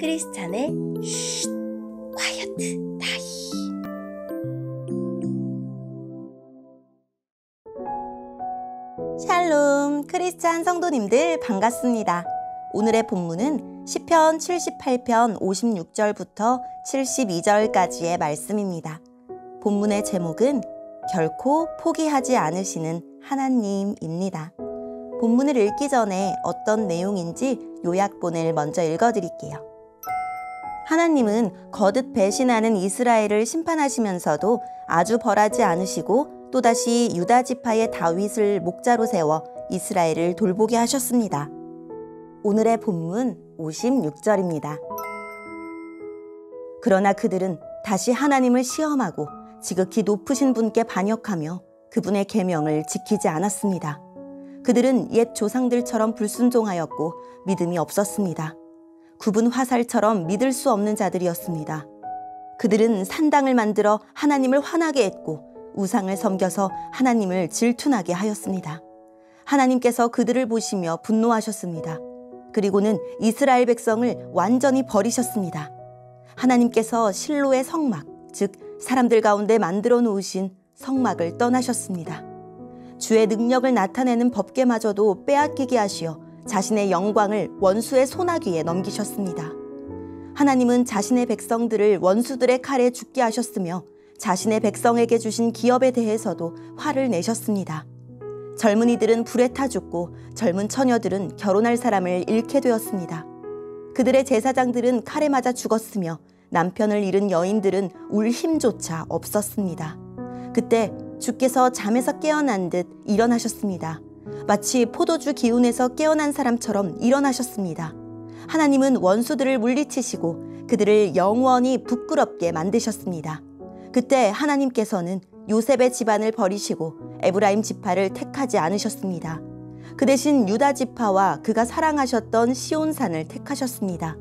크리스찬의 쉿 콰이어트 타임. 샬롬 크리스찬 성도님들 반갑습니다. 오늘의 본문은 시편 78편 56절부터 72절까지의 말씀입니다. 본문의 제목은 결코 포기하지 않으시는 하나님입니다. 본문을 읽기 전에 어떤 내용인지 요약본을 먼저 읽어드릴게요. 하나님은 거듭 배신하는 이스라엘을 심판하시면서도 아주 벌하지 않으시고 또다시 유다 지파의 다윗을 목자로 세워 이스라엘을 돌보게 하셨습니다. 오늘의 본문 56절입니다. 그러나 그들은 다시 하나님을 시험하고 지극히 높으신 분께 반역하며 그분의 계명을 지키지 않았습니다. 그들은 옛 조상들처럼 불순종하였고 믿음이 없었습니다. 굽은 화살처럼 믿을 수 없는 자들이었습니다. 그들은 산당을 만들어 하나님을 화나게 했고 우상을 섬겨서 하나님을 질투나게 하였습니다. 하나님께서 그들을 보시며 분노하셨습니다. 그리고는 이스라엘 백성을 완전히 버리셨습니다. 하나님께서 실로의 성막, 즉 사람들 가운데 만들어 놓으신 성막을 떠나셨습니다. 주의 능력을 나타내는 법궤마저도 빼앗기게 하시어 자신의 영광을 원수의 손아귀에 넘기셨습니다. 하나님은 자신의 백성들을 원수들의 칼에 죽게 하셨으며 자신의 백성에게 주신 기업에 대해서도 화를 내셨습니다. 젊은이들은 불에 타 죽고 젊은 처녀들은 결혼할 사람을 잃게 되었습니다. 그들의 제사장들은 칼에 맞아 죽었으며 남편을 잃은 여인들은 울 힘조차 없었습니다. 그때 주께서 잠에서 깨어난 듯 일어나셨습니다. 마치 포도주 기운에서 깨어난 사람처럼 일어나셨습니다. 하나님은 원수들을 물리치시고 그들을 영원히 부끄럽게 만드셨습니다. 그때 하나님께서는 요셉의 집안을 버리시고 에브라임 지파를 택하지 않으셨습니다. 그 대신 유다 지파와 그가 사랑하셨던 시온산을 택하셨습니다.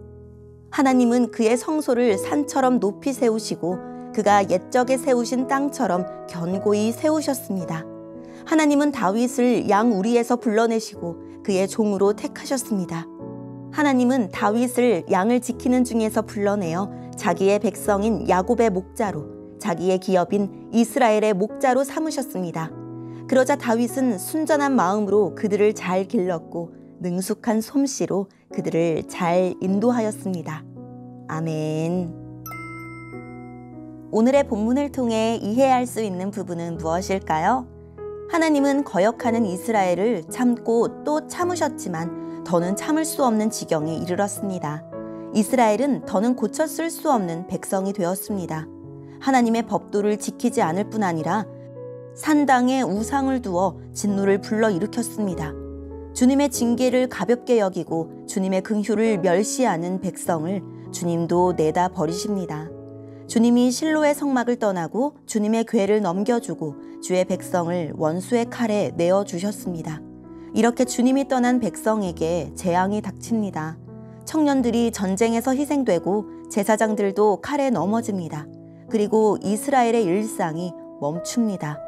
하나님은 그의 성소를 산처럼 높이 세우시고 그가 옛적에 세우신 땅처럼 견고히 세우셨습니다. 하나님은 다윗을 양 우리에서 불러내시고 그의 종으로 택하셨습니다. 하나님은 다윗을 양을 지키는 중에서 불러내어 자기의 백성인 야곱의 목자로 자기의 기업인 이스라엘의 목자로 삼으셨습니다. 그러자 다윗은 순전한 마음으로 그들을 잘 길렀고 능숙한 솜씨로 그들을 잘 인도하였습니다. 아멘. 오늘의 본문을 통해 이해할 수 있는 부분은 무엇일까요? 하나님은 거역하는 이스라엘을 참고 또 참으셨지만 더는 참을 수 없는 지경에 이르렀습니다. 이스라엘은 더는 고쳐 쓸 수 없는 백성이 되었습니다. 하나님의 법도를 지키지 않을 뿐 아니라 산당에 우상을 두어 진노를 불러일으켰습니다. 주님의 징계를 가볍게 여기고 주님의 긍휼을 멸시하는 백성을 주님도 내다 버리십니다. 주님이 실로의 성막을 떠나고 주님의 궤를 넘겨주고 주의 백성을 원수의 칼에 내어주셨습니다. 이렇게 주님이 떠난 백성에게 재앙이 닥칩니다. 청년들이 전쟁에서 희생되고 제사장들도 칼에 넘어집니다. 그리고 이스라엘의 일상이 멈춥니다.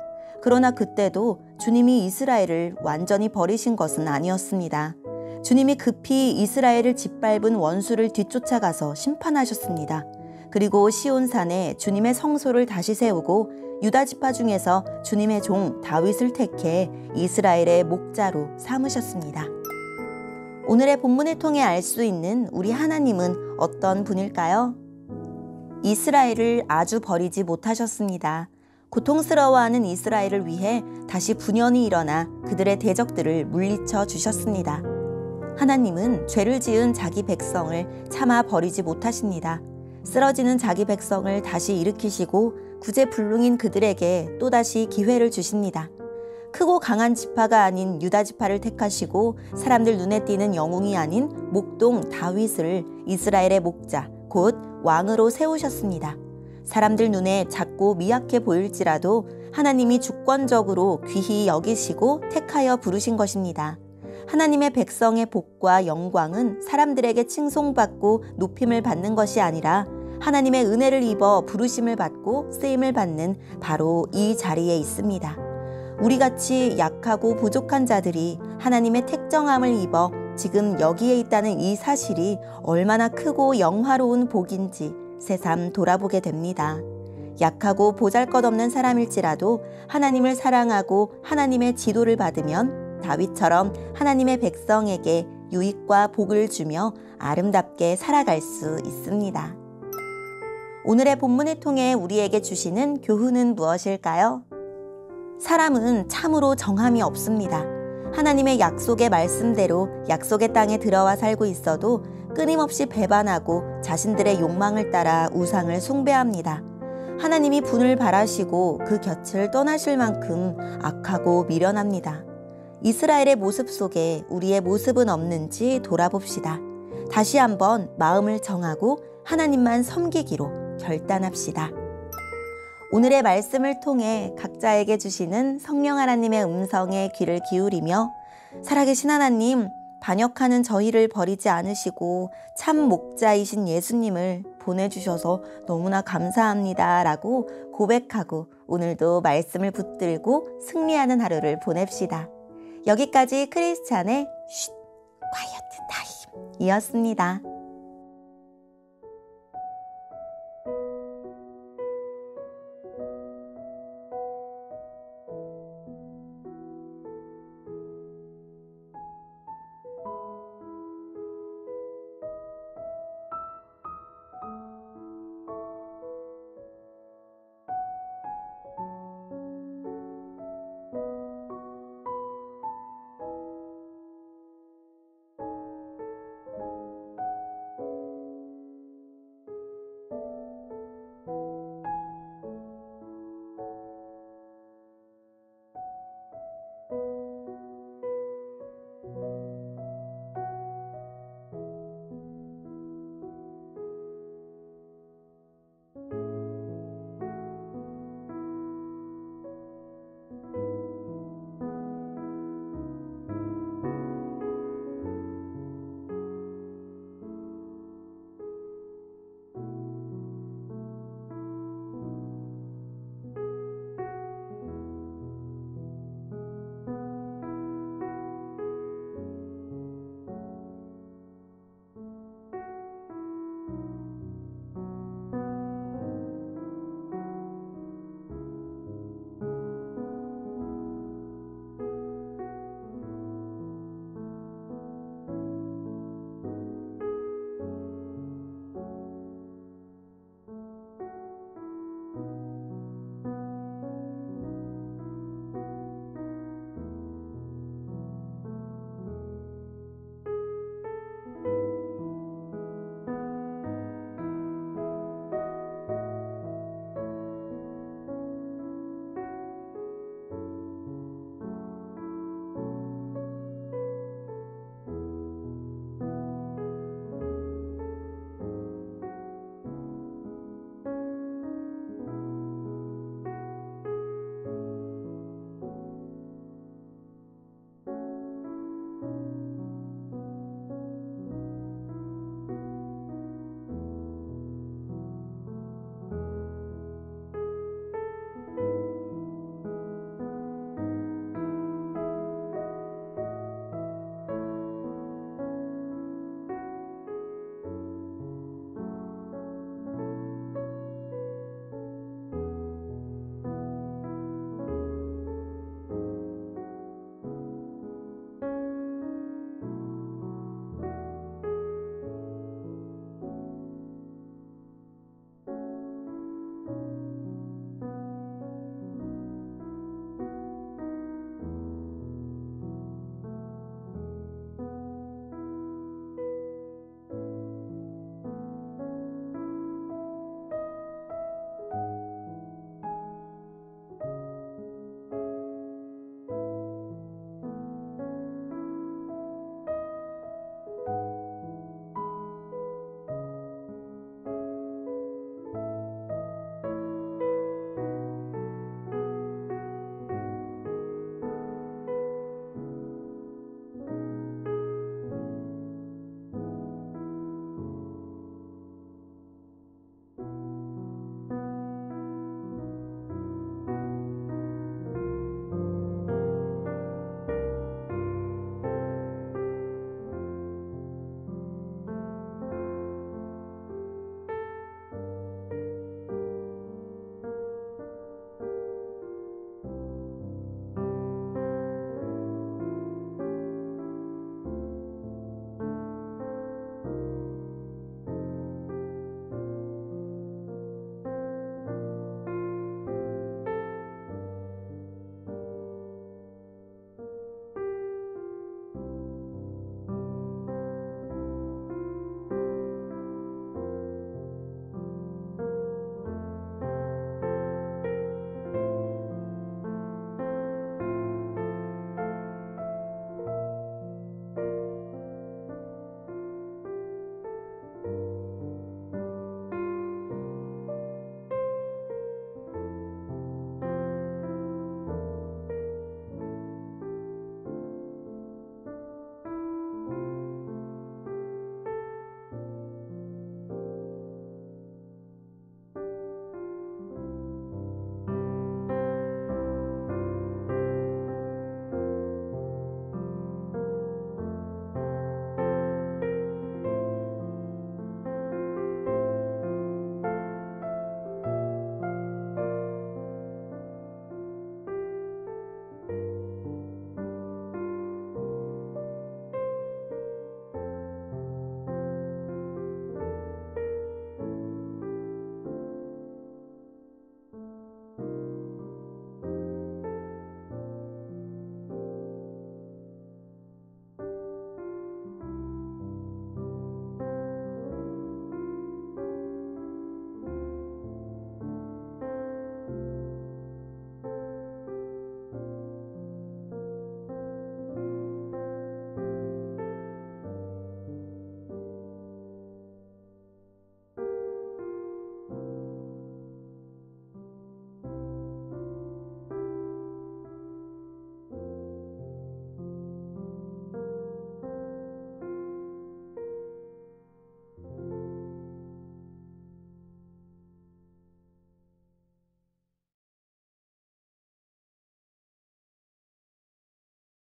그러나 그때도 주님이 이스라엘을 완전히 버리신 것은 아니었습니다. 주님이 급히 이스라엘을 짓밟은 원수를 뒤쫓아가서 심판하셨습니다. 그리고 시온산에 주님의 성소를 다시 세우고 유다 지파 중에서 주님의 종 다윗을 택해 이스라엘의 목자로 삼으셨습니다. 오늘의 본문을 통해 알 수 있는 우리 하나님은 어떤 분일까요? 이스라엘을 아주 버리지 못하셨습니다. 고통스러워하는 이스라엘을 위해 다시 분연히 일어나 그들의 대적들을 물리쳐 주셨습니다. 하나님은 죄를 지은 자기 백성을 차마 버리지 못하십니다. 쓰러지는 자기 백성을 다시 일으키시고 구제불능인 그들에게 또다시 기회를 주십니다. 크고 강한 지파가 아닌 유다 지파를 택하시고 사람들 눈에 띄는 영웅이 아닌 목동 다윗을 이스라엘의 목자, 곧 왕으로 세우셨습니다. 사람들 눈에 작고 미약해 보일지라도 하나님이 주권적으로 귀히 여기시고 택하여 부르신 것입니다. 하나님의 백성의 복과 영광은 사람들에게 칭송받고 높임을 받는 것이 아니라 하나님의 은혜를 입어 부르심을 받고 쓰임을 받는 바로 이 자리에 있습니다. 우리같이 약하고 부족한 자들이 하나님의 택정함을 입어 지금 여기에 있다는 이 사실이 얼마나 크고 영화로운 복인지 새삼 돌아보게 됩니다. 약하고 보잘것없는 사람일지라도 하나님을 사랑하고 하나님의 지도를 받으면 다윗처럼 하나님의 백성에게 유익과 복을 주며 아름답게 살아갈 수 있습니다. 오늘의 본문을 통해 우리에게 주시는 교훈은 무엇일까요? 사람은 참으로 정함이 없습니다. 하나님의 약속의 말씀대로 약속의 땅에 들어와 살고 있어도 끊임없이 배반하고 자신들의 욕망을 따라 우상을 숭배합니다. 하나님이 분을 발하시고 그 곁을 떠나실 만큼 악하고 미련합니다. 이스라엘의 모습 속에 우리의 모습은 없는지 돌아봅시다. 다시 한번 마음을 정하고 하나님만 섬기기로 결단합시다. 오늘의 말씀을 통해 각자에게 주시는 성령 하나님의 음성에 귀를 기울이며 살아계신 하나님, 반역하는 저희를 버리지 않으시고 참 목자이신 예수님을 보내주셔서 너무나 감사합니다 라고 고백하고 오늘도 말씀을 붙들고 승리하는 하루를 보냅시다. 여기까지 크리스찬의 쉿, 콰이어트 타임이었습니다.